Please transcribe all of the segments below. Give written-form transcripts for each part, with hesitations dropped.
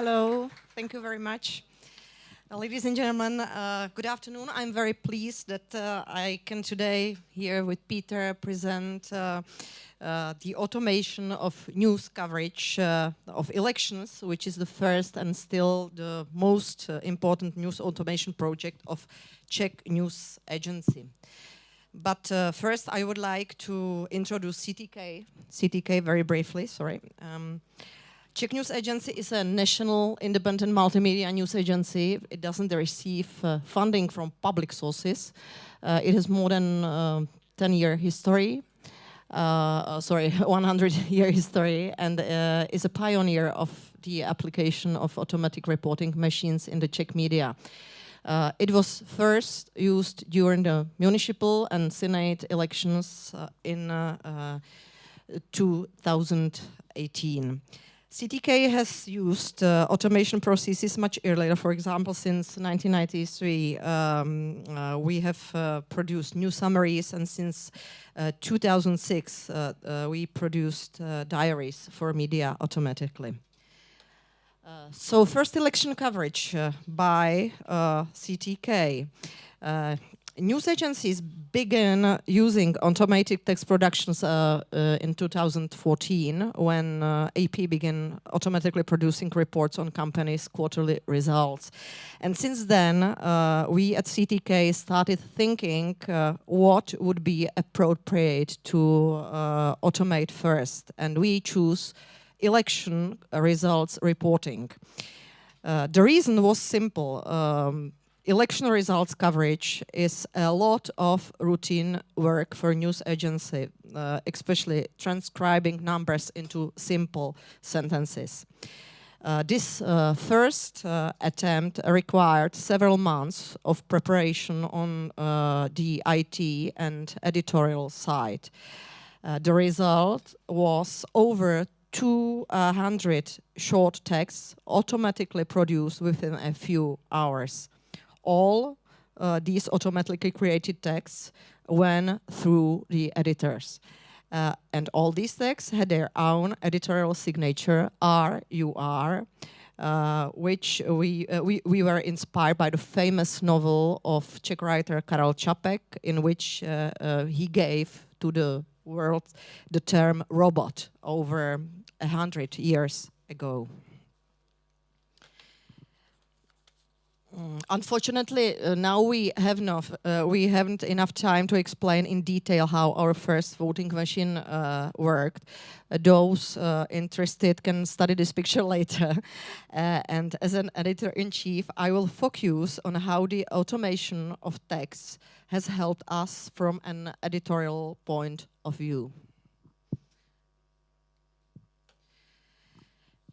Hello, thank you very much. Ladies and gentlemen, good afternoon. I'm very pleased that I can today here with Peter present the automation of news coverage of elections, which is the first and still the most important news automation project of Czech News Agency. But first I would like to introduce CTK very briefly, sorry. Czech News Agency is a national independent multimedia news agency. It doesn't receive funding from public sources. It has more than 10-year history, 100-year history, and is a pioneer of the application of automatic reporting machines in the Czech media. It was first used during the municipal and Senate elections in 2018. CTK has used automation processes much earlier. For example, since 1993, we have produced new summaries, and since 2006, we produced diaries for media automatically. So first election coverage by CTK. News agencies began using automated text productions in 2014 when AP began automatically producing reports on companies' quarterly results. And since then, we at CTK started thinking what would be appropriate to automate first. And we choose election results reporting. The reason was simple. Election results coverage is a lot of routine work for news agency, especially transcribing numbers into simple sentences. This first attempt required several months of preparation on the IT and editorial side. The result was over 200 short texts automatically produced within a few hours. All these automatically created texts went through the editors. And all these texts had their own editorial signature, RUR, which we were inspired by the famous novel of Czech writer Karel Čapek, in which he gave to the world the term robot over 100 years ago. Unfortunately, now we haven't enough time to explain in detail how our first voting machine worked. Those interested can study this picture later. And as an editor-in-chief, I will focus on how the automation of text has helped us from an editorial point of view.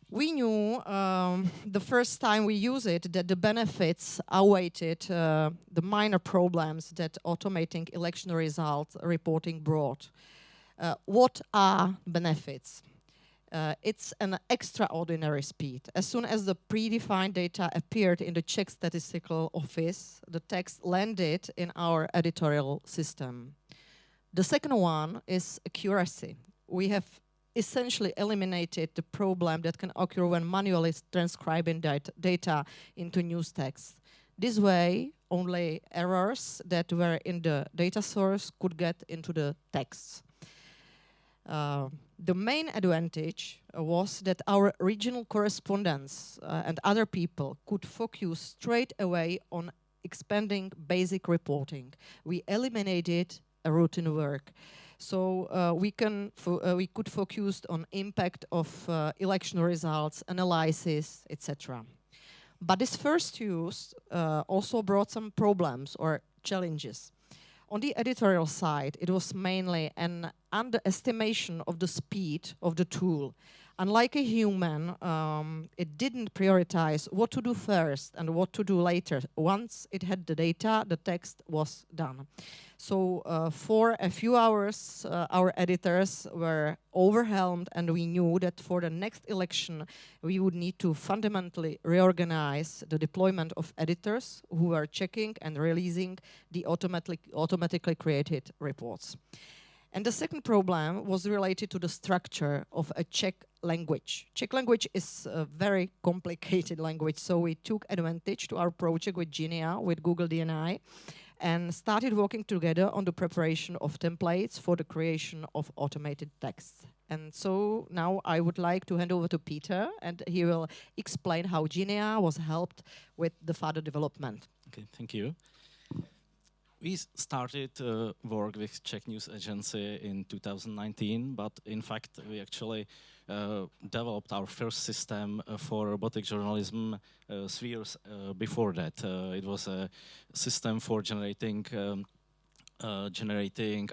We knew the first time we used it that the benefits outweighed the minor problems that automating election results reporting brought. What are benefits? It's an extraordinary speed. As soon as the predefined data appeared in the Czech Statistical Office, the text landed in our editorial system. The second one is accuracy. We have essentially eliminated the problem that can occur when manually transcribing data into news text. This way, only errors that were in the data source could get into the text. The main advantage was that our regional correspondents and other people could focus straight away on expanding basic reporting. We eliminated routine work. So we could focus on impact of election results, analysis, etc. But this first use also brought some problems or challenges. On the editorial side, it was mainly an underestimation of the speed of the tool. Unlike a human, it didn't prioritize what to do first and what to do later. Once it had the data, the text was done. So for a few hours, our editors were overwhelmed, and we knew that for the next election, we would need to fundamentally reorganize the deployment of editors who were checking and releasing the automatically created reports. And the second problem was related to the structure of a Czech language. Czech language is a very complicated language, so we took advantage to our project with Geneea, with Google DNI, and started working together on the preparation of templates for the creation of automated texts. And so now I would like to hand over to Peter, and he will explain how Geneea was helped with the further development. Okay, thank you. We started work with Czech News Agency in 2019, but in fact we actually developed our first system for robotic journalism 3 years before that. It was a system for generating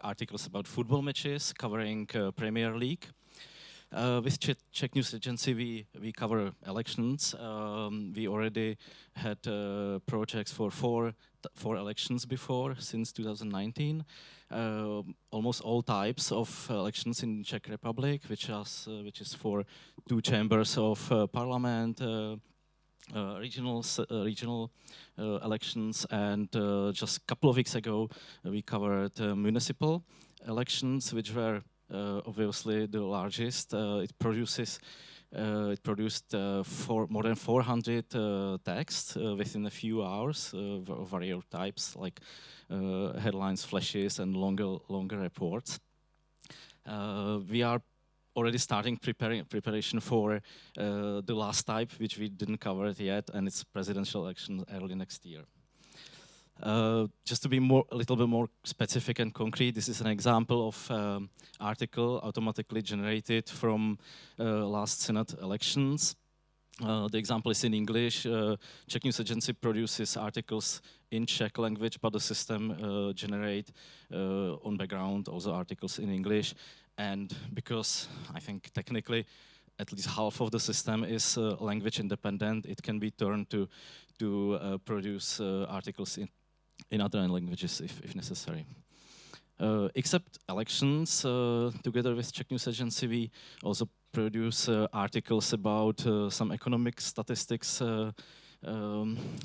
articles about football matches, covering Premier League. With Czech News Agency, we cover elections. We already had projects for four elections before, since 2019. Almost all types of elections in Czech Republic, which is for 2 chambers of parliament, regional elections, and just a couple of weeks ago we covered municipal elections, which were obviously the largest. It produced more than 400 texts within a few hours of various types, like headlines, flashes, and longer reports. We are already starting preparation for the last type, which we didn't cover it yet, and it's presidential elections early next year. Just to be a little bit more specific and concrete, this is an example of article automatically generated from last Senate elections. The example is in English. Czech News Agency produces articles in Czech language, but the system generate on background also articles in English. And because I think technically at least half of the system is language independent, it can be turned to produce articles in other languages if necessary. Except elections, together with Czech News Agency, we also produce articles about some economic statistics,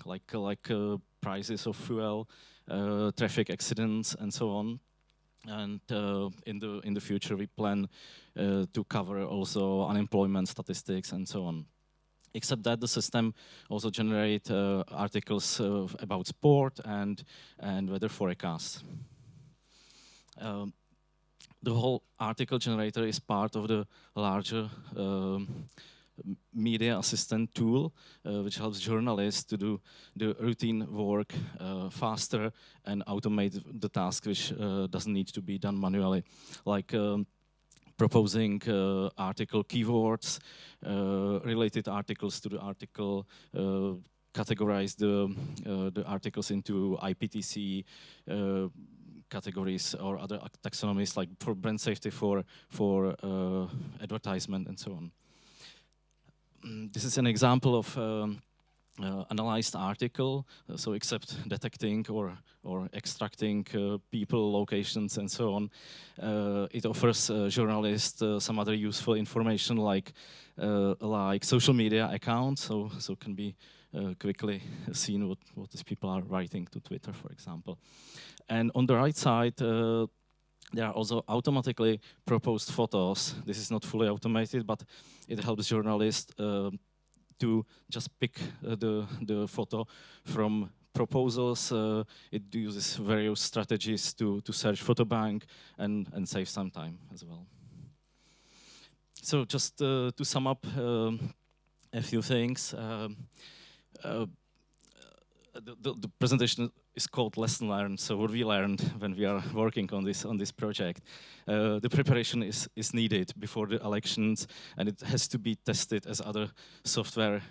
like prices of fuel, traffic accidents, and so on. And in the future, we plan to cover also unemployment statistics and so on. Except that the system also generate articles about sport and weather forecasts. The whole article generator is part of the larger media assistant tool, which helps journalists to do the routine work faster and automate the task which doesn't need to be done manually, like proposing article keywords, related articles to the article, categorize the articles into IPTC categories or other taxonomies, like for brand safety, for advertisement, and so on. This is an example of analyzed article, so except detecting or extracting people, locations, and so on, it offers journalists some other useful information, like social media accounts, so can be quickly seen what these people are writing to Twitter, for example. And on the right side, there are also automatically proposed photos. This is not fully automated, but it helps journalists to just pick the photo from proposals. It uses various strategies to search photo bank and save some time as well. So just to sum up a few things. The presentation is called Lesson Learned. So what we learned when we are working on this project, the preparation is needed before the elections, and it has to be tested as other software.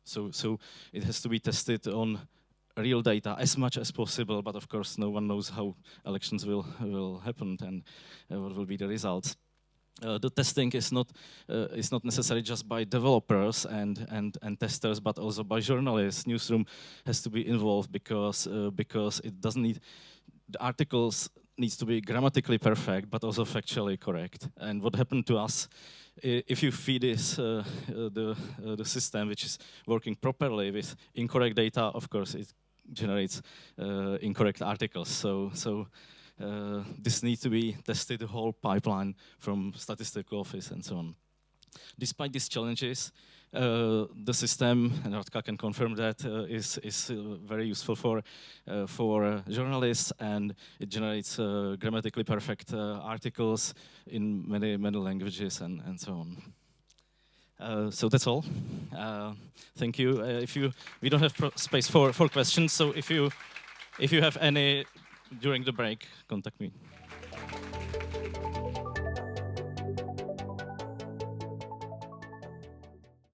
So it has to be tested on real data as much as possible. But of course, no one knows how elections will happen and what will be the results. The testing is not necessary just by developers and testers, but also by journalists. Newsroom has to be involved because it doesn't need the articles needs to be grammatically perfect, but also factually correct. And what happened to us, if you feed this the system which is working properly with incorrect data, of course it generates incorrect articles. So this needs to be tested, the whole pipeline from statistical office and so on. Despite these challenges, the system, and Radka can confirm that, is very useful for journalists, and it generates grammatically perfect articles in many languages and so on. So that's all. Thank you. We don't have space for questions, so if you have any during the break, contact me.